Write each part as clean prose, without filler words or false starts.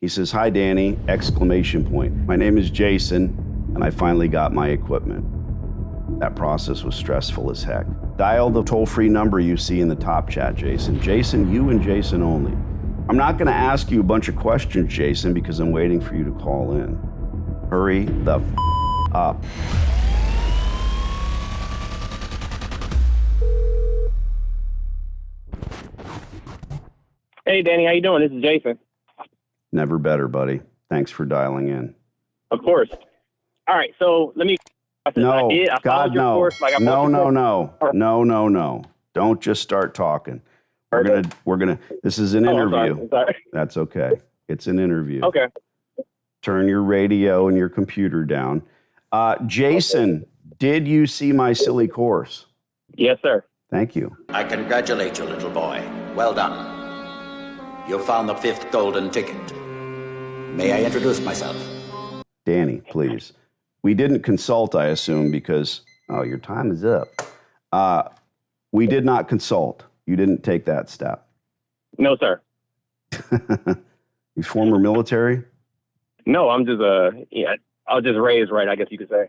He says, "Hi, Danny, exclamation point. My name is Jason, and I finally got my equipment." That process was stressful as heck. Dial the toll-free number you see in the top chat, Jason. Jason, you and Jason only. I'm not going to ask you a bunch of questions, Jason, because I'm waiting for you to call in. Hurry the up. Hey, Danny, how you doing? This is Jason. Never better, buddy. Thanks for dialing in. Of course. All right, so let me... No, God, no. No. Don't just start talking. We're gonna, this is an interview. I'm sorry. That's okay. It's an interview. Okay. Turn your radio and your computer down. Jason, did you see my silly course? Yes, sir. Thank you. I congratulate you, little boy. Well done. You found the 5th golden ticket. May I introduce myself? Danny, please. We didn't consult, I assume, because, your time is up. We did not consult. You didn't take that step. No, sir. You former military? No, I'm just, I was just raised right, I guess you could say.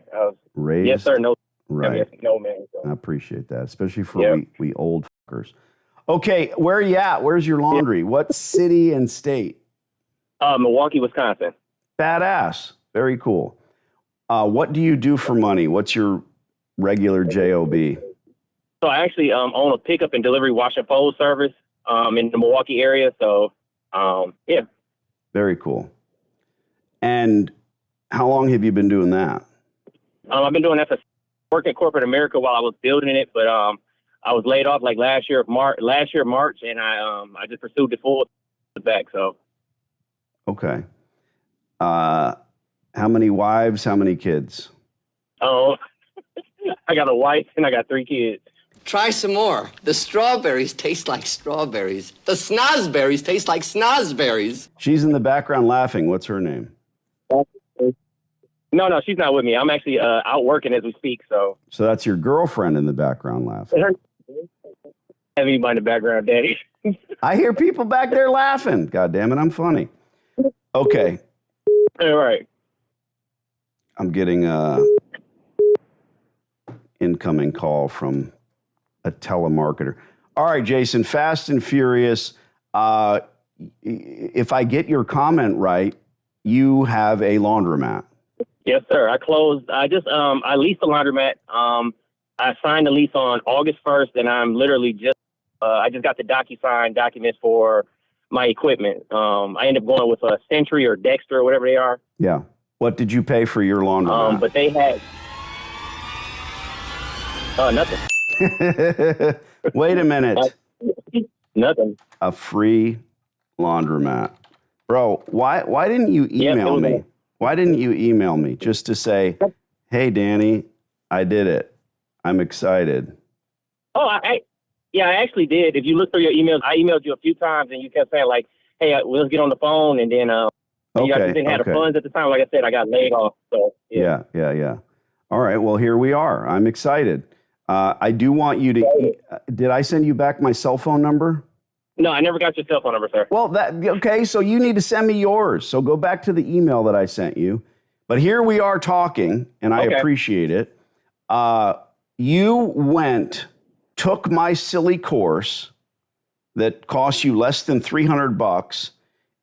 Raised? Yes, sir. No. Right. No, man. So. I appreciate that, especially for we old fuckers. Okay, where are you at? Where's your laundry? What city and state? Milwaukee, Wisconsin. Badass. Very cool. What do you do for money? What's your regular job? So I actually own a pickup and delivery wash and fold service in the Milwaukee area. So, yeah. Very cool. And how long have you been doing that? I've been doing that for working corporate America while I was building it, but I was laid off like last year March, and I just pursued the full back. So. Okay. How many wives? How many kids? Oh, I got a wife and I got 3 kids. Try some more. The strawberries taste like strawberries. The snozberries taste like snozberries. She's in the background laughing. What's her name? No, she's not with me. I'm actually out working as we speak. So that's your girlfriend in the background laughing. Have anybody in the background, Daddy? I hear people back there laughing. God damn it, I'm funny. Okay. All right. I'm getting a incoming call from a telemarketer. All right, Jason, fast and furious. If I get your comment right, you have a laundromat. Yes, sir. I leased a laundromat. I signed the lease on August 1st, and I'm literally I just got the DocuSign documents for my equipment. I ended up going with a Century or Dexter or whatever they are. Yeah. What did you pay for your laundromat? But they had nothing. Wait a minute. Nothing. A free laundromat. Bro, why didn't you email me? Why didn't you email me just to say, "Hey, Danny, I did it. I'm excited." Oh, I actually did. If you look through your emails, I emailed you a few times and you kept saying like, "Hey, let's get on the phone." And then you guys didn't have the funds at the time. Like I said, I got laid off. So yeah. All right. Well, here we are. I'm excited. I do want you to. Did I send you back my cell phone number? No, I never got your cell phone number, sir. Well, okay. So you need to send me yours. So go back to the email that I sent you. But here we are talking, and I appreciate it. You took my silly course that cost you less than $300,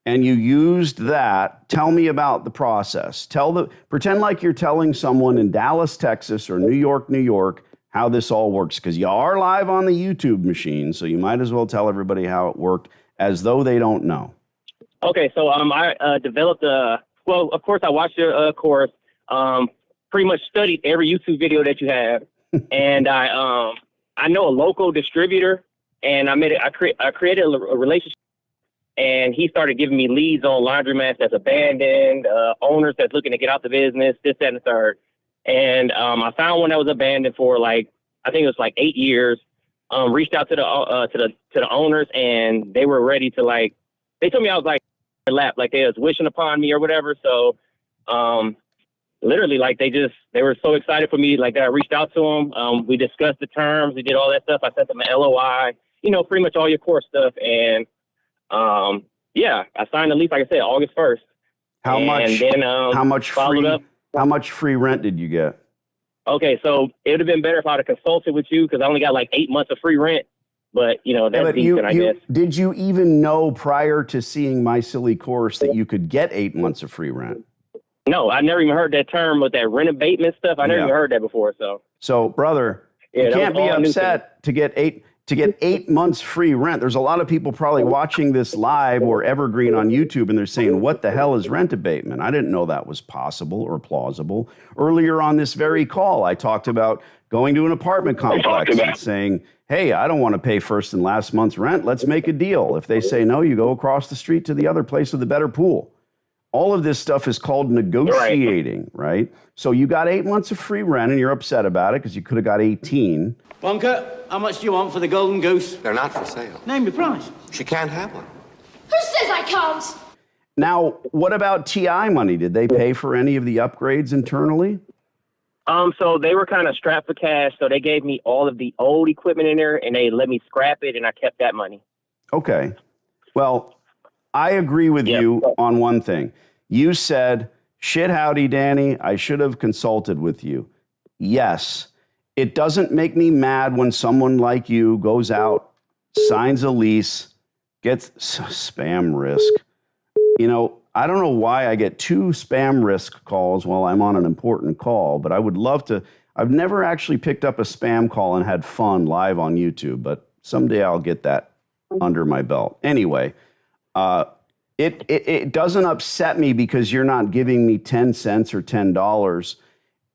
and you used that. Tell me about the process. Pretend like you're telling someone in Dallas, Texas, or New York, how this all works, because you are live on the YouTube machine, so you might as well tell everybody how it worked as though they don't know. Okay, so I developed well, of course, I watched your course, pretty much studied every YouTube video that you have, and I know a local distributor, and I created a relationship, and he started giving me leads on laundromats that's abandoned, owners that's looking to get out the business, this, that, and the third. And I found one that was abandoned for I think it was 8 years. Reached out to the owners, and they were ready to they told me I was lap, they was wishing upon me or whatever. So literally they were so excited for me that I reached out to them. We discussed the terms, we did all that stuff. I sent them an LOI, pretty much all your core stuff, and Yeah, I signed the lease, like I said, August 1st. How And much? then, How much followed free? up. How much free rent did you get? Okay, so it would have been better if I would have consulted with you because I only got like 8 months of free rent. But, you know, that's but decent, I guess. did you even know prior to seeing My Silly Course that you could get 8 months of free rent? No, I never even heard that term with that rent abatement stuff. I never Yeah. even heard that before. So, Brother, Yeah, you that can't was be all new to me. upset to get 8 months free rent. There's a lot of people probably watching this live or evergreen on YouTube, and they're saying, what the hell is rent abatement? I didn't know that was possible or plausible. Earlier on this very call, I talked about going to an apartment complex and saying, hey, I don't want to pay first and last month's rent. Let's make a deal. If they say no, you go across the street to the other place with a better pool. All of this stuff is called negotiating, right? So you got 8 months of free rent and you're upset about it because you could have got 18. Bunker, how much do you want for the golden goose? They're not for sale. Name your price. She can't have one. Who says I can't? Now, what about TI money? Did they pay for any of the upgrades internally? so they were kind of strapped for cash. So they gave me all of the old equipment in there and they let me scrap it and I kept that money. Okay. Well, I agree with you on one thing. You said, shit howdy, Danny, I should have consulted with you. Yes. It doesn't make me mad when someone like you goes out, signs a lease, gets spam risk. You know, I don't know why I get 2 spam risk calls while I'm on an important call, but I would love to. I've never actually picked up a spam call and had fun live on YouTube, but someday I'll get that under my belt. Anyway, it doesn't upset me because you're not giving me 10 cents or $10.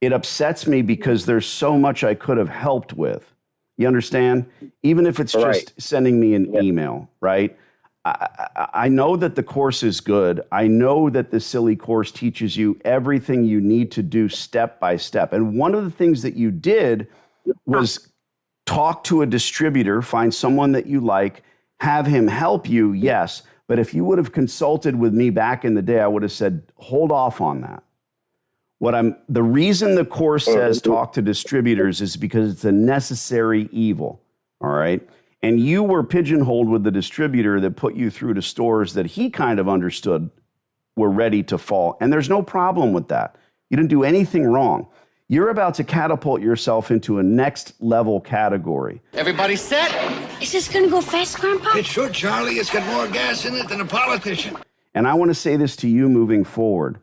It upsets me because there's so much I could have helped with. You understand? Even if it's just sending me an email, right? I know that the course is good. I know that the Silly Course teaches you everything you need to do step by step. And one of the things that you did was talk to a distributor, find someone that you like, have him help you, yes. But if you would have consulted with me back in the day, I would have said, hold off on that. The reason the course says talk to distributors is because it's a necessary evil, all right? And you were pigeonholed with the distributor that put you through to stores that he kind of understood were ready to fall. And there's no problem with that. You didn't do anything wrong. You're about to catapult yourself into a next level category. Everybody set? Is this gonna go fast, Grandpa? It should, Charlie. It's got more gas in it than a politician. And I want to say this to you moving forward.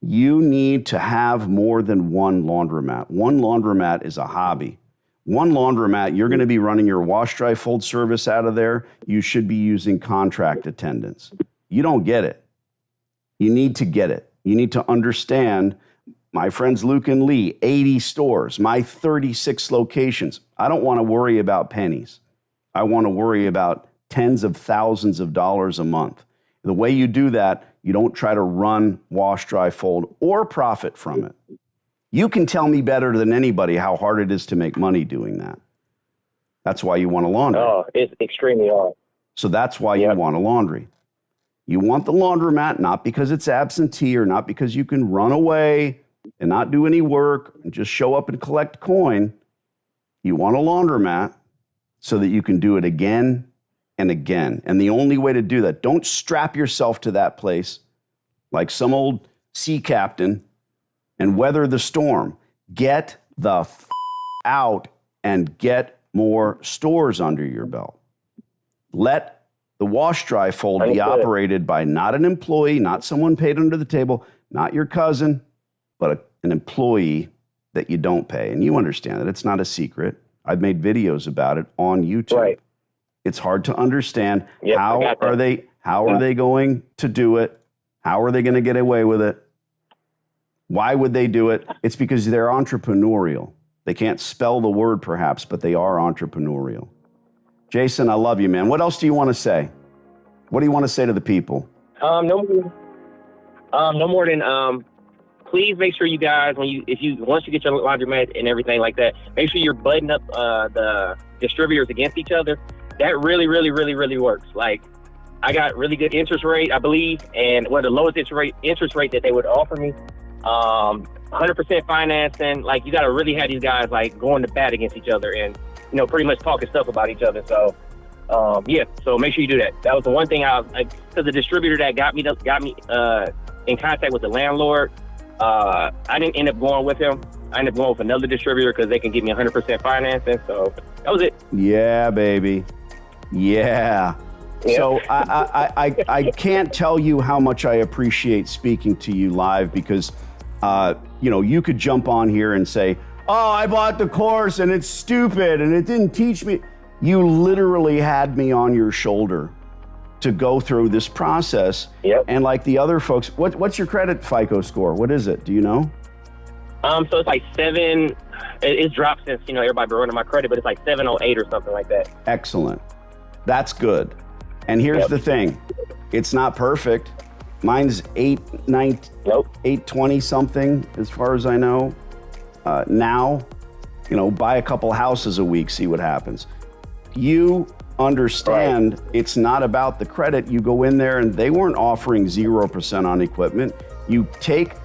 You need to have more than one laundromat. One laundromat is a hobby. One laundromat, you're going to be running your wash, dry, fold service out of there. You should be using contract attendants. You don't get it. You need to get it. You need to understand, my friends Luke and Lee, 80 stores, my 36 locations. I don't want to worry about pennies. I want to worry about tens of thousands of dollars a month. The way you do that, you don't try to run, wash, dry, fold, or profit from it. You can tell me better than anybody how hard it is to make money doing that. That's why you want a laundry. Oh, it's extremely hard. So that's why you want a laundry. You want the laundromat, not because it's absentee or not because you can run away and not do any work and just show up and collect coin. You want a laundromat so that you can do it again and again. And the only way to do that, don't strap yourself to that place like some old sea captain and weather the storm. Get the out and get more stores under your belt. Let the wash, dry, fold be operated by not an employee, not someone paid under the table, not your cousin, but an employee that you don't pay. And you understand that. It's not a secret. I've made videos about it on YouTube. Right. It's hard to understand how are they going to do it? How are they going to get away with it? Why would they do it? It's because they're entrepreneurial. They can't spell the word perhaps, but they are entrepreneurial. Jason, I love you, man. What else do you want to say? What do you want to say to the people? No more than please make sure you guys once you get your laundromat and everything like that, make sure you're butting up the distributors against each other. That really, really, really, really works. Like, I got really good interest rate, I believe, and one of the lowest interest rate that they would offer me. 100% financing. Like, you got to really have these guys like going to bat against each other and pretty much talking stuff about each other. So Yeah, so make sure you do that. That was the one thing because the distributor that got me in contact with the landlord, I didn't end up going with him. I ended up going with another distributor because they can give me 100% financing. So that was it. Yeah, baby. Yeah. Yeah. So I can't tell you how much I appreciate speaking to you live because, you could jump on here and say, oh, I bought the course and it's stupid and it didn't teach me. You literally had me on your shoulder to go through this process. Yep. And like the other folks, what's your credit FICO score? What is it? Do you know? So it's like 7. It's dropped since everybody been running my credit, but it's like 708 or something like that. Excellent. That's good. And here's the thing. It's not perfect. Mine's 820 something as far as I know. Now, buy a couple houses a week, see what happens. You understand It's not about the credit. You go in there and they weren't offering 0% on equipment. You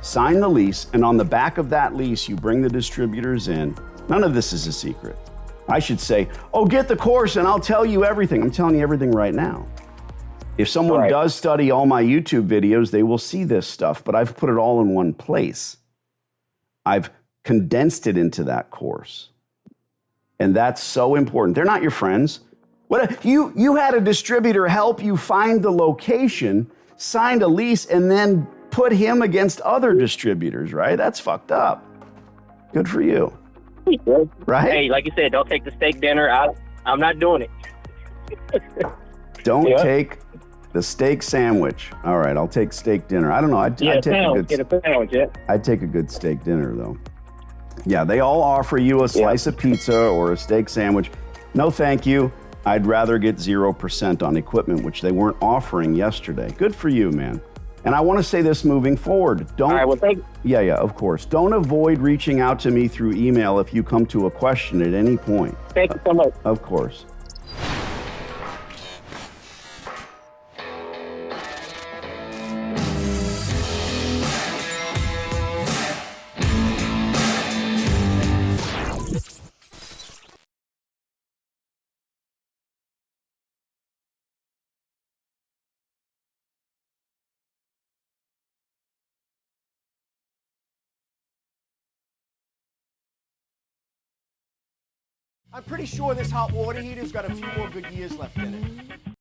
sign the lease, and on the back of that lease, you bring the distributors in. None of this is a secret. I should say, oh, get the course and I'll tell you everything. I'm telling you everything right now. If someone does study all my YouTube videos, they will see this stuff, but I've put it all in one place. I've condensed it into that course. And that's so important. They're not your friends. What you had a distributor help you find the location, signed a lease, and then put him against other distributors, right? That's fucked up. Good for you. Right? Hey, like you said, don't take the steak dinner. I'm not doing it. Don't take the steak sandwich. All right, I'll take steak dinner. I don't know. I'd take get a sandwich, yeah. I'd take a good steak dinner, though. Yeah, they all offer you a slice of pizza or a steak sandwich. No, thank you. I'd rather get 0% on equipment, which they weren't offering yesterday. Good for you, man. And I want to say this moving forward. All right, well, thank you. Yeah, of course. Don't avoid reaching out to me through email if you come to a question at any point. Thank you so much. Of course. I'm pretty sure this hot water heater's got a few more good years left in it.